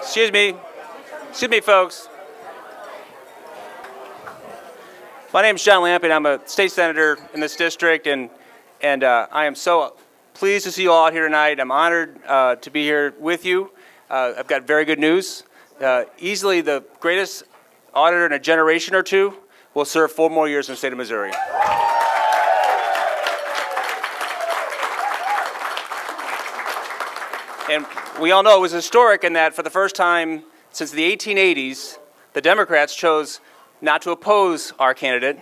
Excuse me. Excuse me, folks. My name is John Lamping. I'm a state senator in this district, and I am so pleased to see you all out here tonight. I'm honored to be here with you. I've got very good news. Easily the greatest auditor in a generation or two will serve 4 more years in the state of Missouri. And we all know it was historic in that for the first time since the 1880s, the Democrats chose not to oppose our candidate.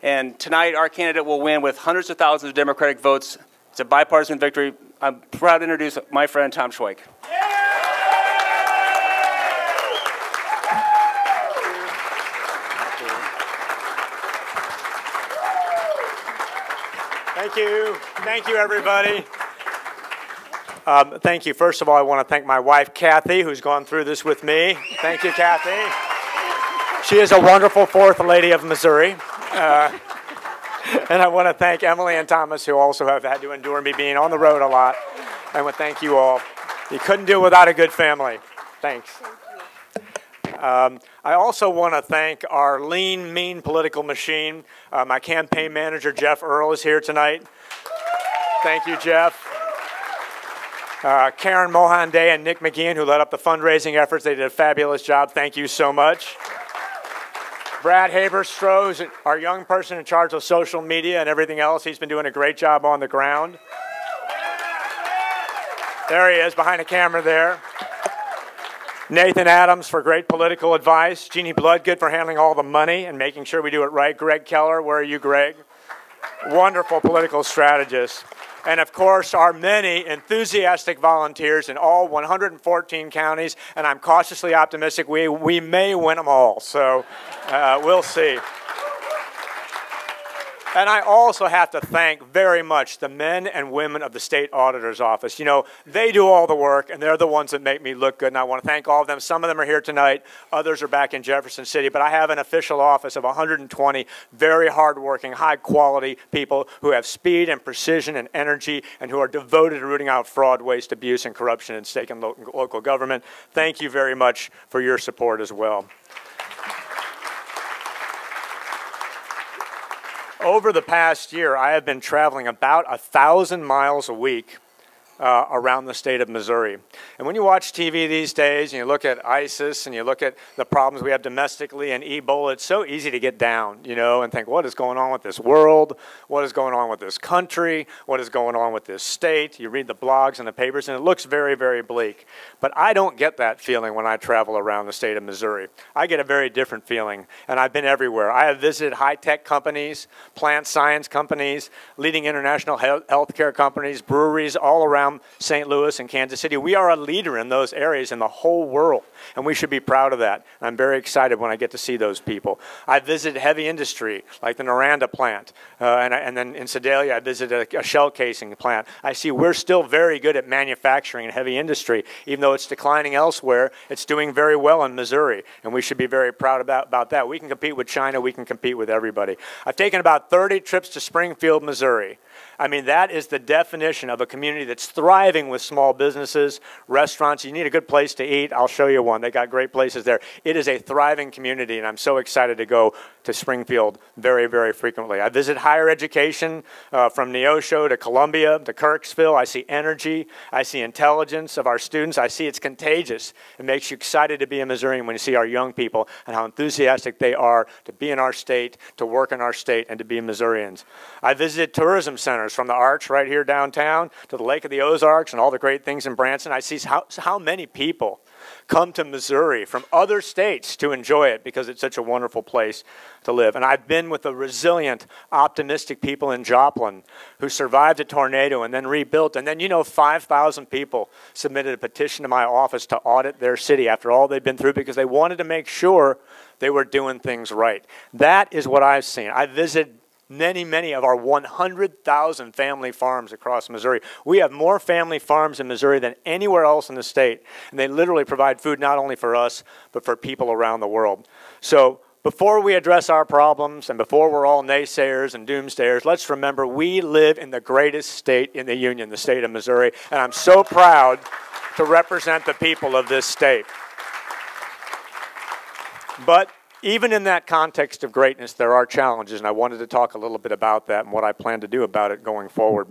And tonight, our candidate will win with hundreds of thousands of Democratic votes. It's a bipartisan victory. I'm proud to introduce my friend, Tom Schweich. Thank you. Thank you, everybody. Thank you. First of all, I want to thank my wife, Kathy, who's gone through this with me. Thank you, Kathy. She is a wonderful fourth lady of Missouri. And I want to thank Emily and Thomas, who also have had to endure me being on the road a lot. I want to thank you all. You couldn't do it without a good family. Thanks. I also want to thank our lean, mean political machine. My campaign manager, Jeff Earl, is here tonight. Thank you, Jeff. Karen Mohanday and Nick McGeehan, who led up the fundraising efforts. They did a fabulous job. Thank you so much. Brad Haberstroh, who's our young person in charge of social media and everything else. He's been doing a great job on the ground. There he is, behind the camera there. Nathan Adams for great political advice. Jeannie Bloodgood for handling all the money and making sure we do it right. Greg Keller, where are you, Greg? Wonderful political strategist. And of course, our many enthusiastic volunteers in all 114 counties, and I'm cautiously optimistic we may win them all, so we'll see. And I also have to thank very much the men and women of the State Auditor's Office. You know, they do all the work, and they're the ones that make me look good, and I want to thank all of them. Some of them are here tonight. Others are back in Jefferson City, but I have an official office of 120 very hardworking, high-quality people who have speed and precision and energy and who are devoted to rooting out fraud, waste, abuse, and corruption in state and local government. Thank you very much for your support as well. Over the past year, I have been traveling about 1,000 miles a week around the state of Missouri. And when you watch TV these days, and you look at ISIS, and you look at the problems we have domestically and Ebola, it's so easy to get down, you know, and think, what is going on with this world? What is going on with this country? What is going on with this state? You read the blogs and the papers, and it looks very, very bleak. But I don't get that feeling when I travel around the state of Missouri. I get a very different feeling, and I've been everywhere. I have visited high-tech companies, plant science companies, leading international healthcare companies, breweries all around St. Louis and Kansas City. We are a leader in those areas in the whole world, and we should be proud of that. I'm very excited when I get to see those people. I visited heavy industry, like the Noranda plant, and then in Sedalia I visited a shell casing plant. I see we're still very good at manufacturing and heavy industry. Even though it's declining elsewhere, it's doing very well in Missouri, and we should be very proud about that. We can compete with China. We can compete with everybody. I've taken about 30 trips to Springfield, Missouri. I mean, that is the definition of a community that's thriving with small businesses, restaurants. You need a good place to eat. I'll show you one. They got great places there. It is a thriving community, and I'm so excited to go to Springfield very, very frequently. I visit higher education from Neosho to Columbia to Kirksville. I see energy. I see intelligence of our students. I see it's contagious. It makes you excited to be a Missourian when you see our young people and how enthusiastic they are to be in our state, to work in our state, and to be Missourians. I visited tourism centers from the Arch right here downtown to the Lake of the Ozarks and all the great things in Branson. I see how many people come to Missouri from other states to enjoy it because it's such a wonderful place to live. And I've been with the resilient, optimistic people in Joplin who survived a tornado and then rebuilt. And then, you know, 5,000 people submitted a petition to my office to audit their city after all they've been through because they wanted to make sure they were doing things right. That is what I've seen. I visited many of our 100,000 family farms across Missouri. We have more family farms in Missouri than anywhere else in the state, and they literally provide food not only for us, but for people around the world. So before we address our problems and before we're all naysayers and doomsayers, let's remember we live in the greatest state in the Union, the state of Missouri, and I'm so proud to represent the people of this state. But even in that context of greatness, there are challenges, and I wanted to talk a little bit about that and what I plan to do about it going forward.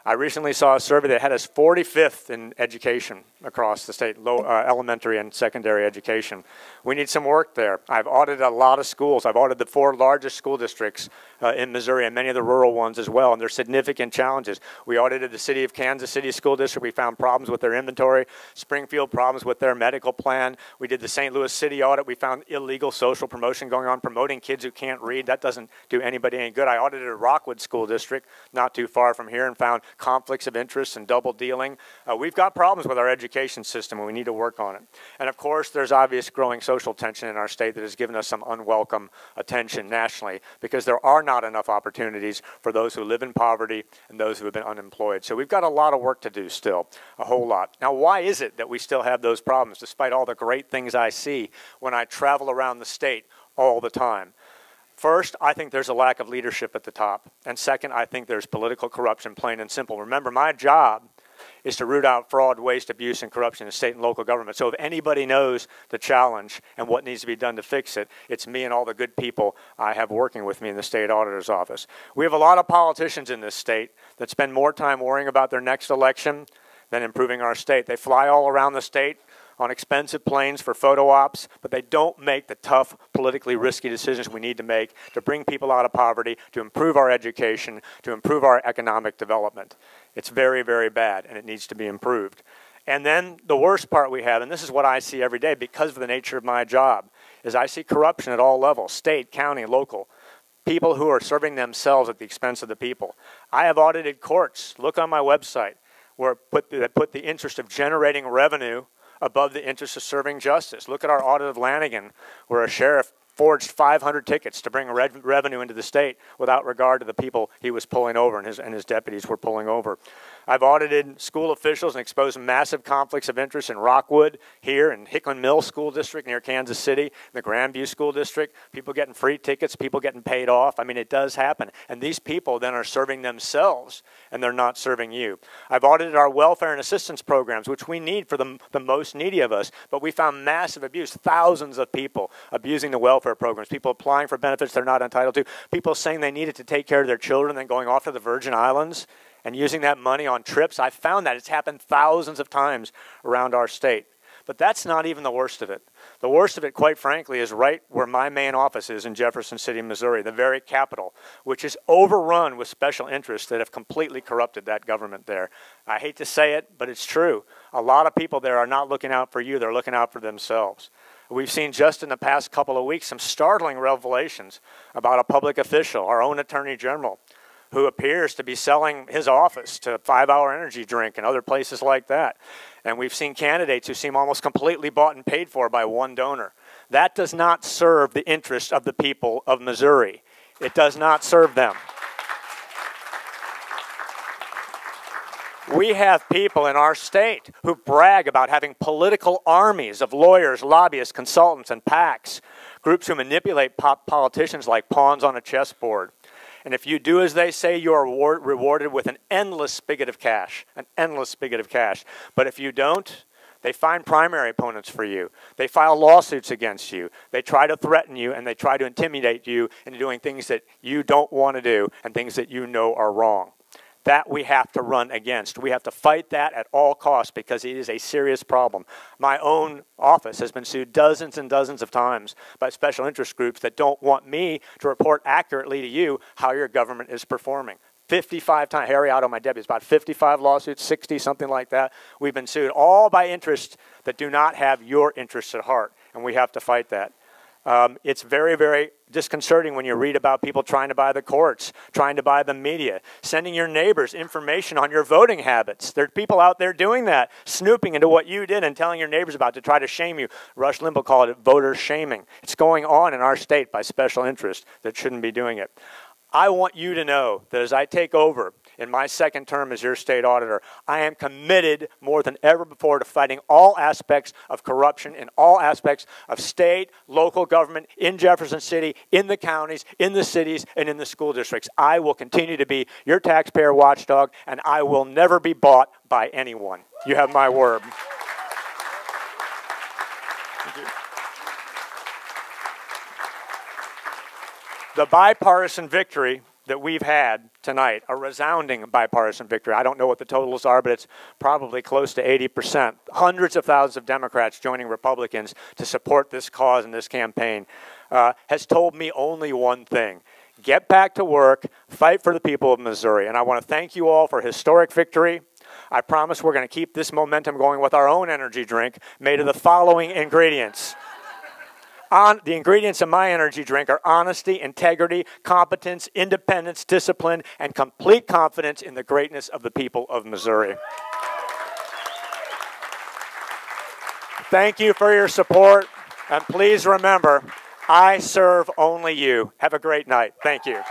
I recently saw a survey that had us 45th in education across the state, elementary and secondary education. We need some work there. I've audited a lot of schools. I've audited the 4 largest school districts in Missouri and many of the rural ones as well, and there's significant challenges. We audited the city of Kansas City School District. We found problems with their inventory. Springfield, problems with their medical plan. We did the St. Louis City audit. We found illegal social promotion going on, promoting kids who can't read. That doesn't do anybody any good. I audited a Rockwood School District not too far from here and found conflicts of interest and double dealing. We've got problems with our education system, and we need to work on it. And of course, there's obvious growing social tension in our state that has given us some unwelcome attention nationally, because there are not enough opportunities for those who live in poverty and those who have been unemployed. So we've got a lot of work to do still, a whole lot. Now, why is it that we still have those problems, despite all the great things I see when I travel around the state all the time? First, I think there's a lack of leadership at the top. And second, I think there's political corruption, plain and simple. Remember, my job is to root out fraud, waste, abuse, and corruption in state and local government. So if anybody knows the challenge and what needs to be done to fix it, it's me and all the good people I have working with me in the state auditor's office. We have a lot of politicians in this state that spend more time worrying about their next election than improving our state. They fly all around the state on expensive planes for photo ops, but they don't make the tough, politically risky decisions we need to make to bring people out of poverty, to improve our education, to improve our economic development. It's very, very bad, and it needs to be improved. And then the worst part we have, and this is what I see every day because of the nature of my job, is I see corruption at all levels, state, county, local. People who are serving themselves at the expense of the people. I have audited courts. Look on my website where that put the interest of generating revenue above the interest of serving justice. Look at our audit of Lanigan, where a sheriff forged 500 tickets to bring revenue into the state without regard to the people he was pulling over and his deputies were pulling over. I've audited school officials and exposed massive conflicts of interest in Rockwood, here in Hickman Mills School District near Kansas City, the Grandview School District, people getting free tickets, people getting paid off. I mean, it does happen. And these people then are serving themselves, and they're not serving you. I've audited our welfare and assistance programs, which we need for the most needy of us, but we found massive abuse, thousands of people abusing the welfare programs, people applying for benefits they're not entitled to, people saying they needed to take care of their children, then going off to the Virgin Islands and using that money on trips. I found that it's happened thousands of times around our state. But that's not even the worst of it. The worst of it, quite frankly, is right where my main office is in Jefferson City, Missouri, the very capital, which is overrun with special interests that have completely corrupted that government there. I hate to say it, but it's true. A lot of people there are not looking out for you. They're looking out for themselves. We've seen just in the past couple of weeks some startling revelations about a public official, our own Attorney General, who appears to be selling his office to 5 Hour Energy Drink and other places like that. And we've seen candidates who seem almost completely bought and paid for by one donor. That does not serve the interests of the people of Missouri. It does not serve them. We have people in our state who brag about having political armies of lawyers, lobbyists, consultants, and PACs, groups who manipulate politicians like pawns on a chessboard. And if you do as they say, you are rewarded with an endless spigot of cash, an endless spigot of cash. But if you don't, they find primary opponents for you. They file lawsuits against you. They try to threaten you, and they try to intimidate you into doing things that you don't want to do and things that you know are wrong. That we have to run against. We have to fight that at all costs because it is a serious problem. My own office has been sued dozens and dozens of times by special interest groups that don't want me to report accurately to you how your government is performing. 55 times, Harry Otto, my deputy, it's about 55 lawsuits, 60, something like that. We've been sued all by interests that do not have your interests at heart, and we have to fight that. It's very, very disconcerting when you read about people trying to buy the courts, trying to buy the media, sending your neighbors information on your voting habits. There are people out there doing that, snooping into what you did and telling your neighbors about to try to shame you. Rush Limbaugh called it voter shaming. It's going on in our state by special interest that shouldn't be doing it. I want you to know that as I take over in my second term as your state auditor, I am committed more than ever before to fighting all aspects of corruption in all aspects of state, local government, in Jefferson City, in the counties, in the cities, and in the school districts. I will continue to be your taxpayer watchdog, and I will never be bought by anyone. You have my word. Thank you. The bipartisan victory that we've had tonight, a resounding bipartisan victory. I don't know what the totals are, but it's probably close to 80%. Hundreds of thousands of Democrats joining Republicans to support this cause and this campaign has told me only one thing. Get back to work, fight for the people of Missouri. And I want to thank you all for a historic victory. I promise we're going to keep this momentum going with our own energy drink made of the following ingredients. The ingredients of my energy drink are honesty, integrity, competence, independence, discipline, and complete confidence in the greatness of the people of Missouri. Thank you for your support, and please remember, I serve only you. Have a great night. Thank you.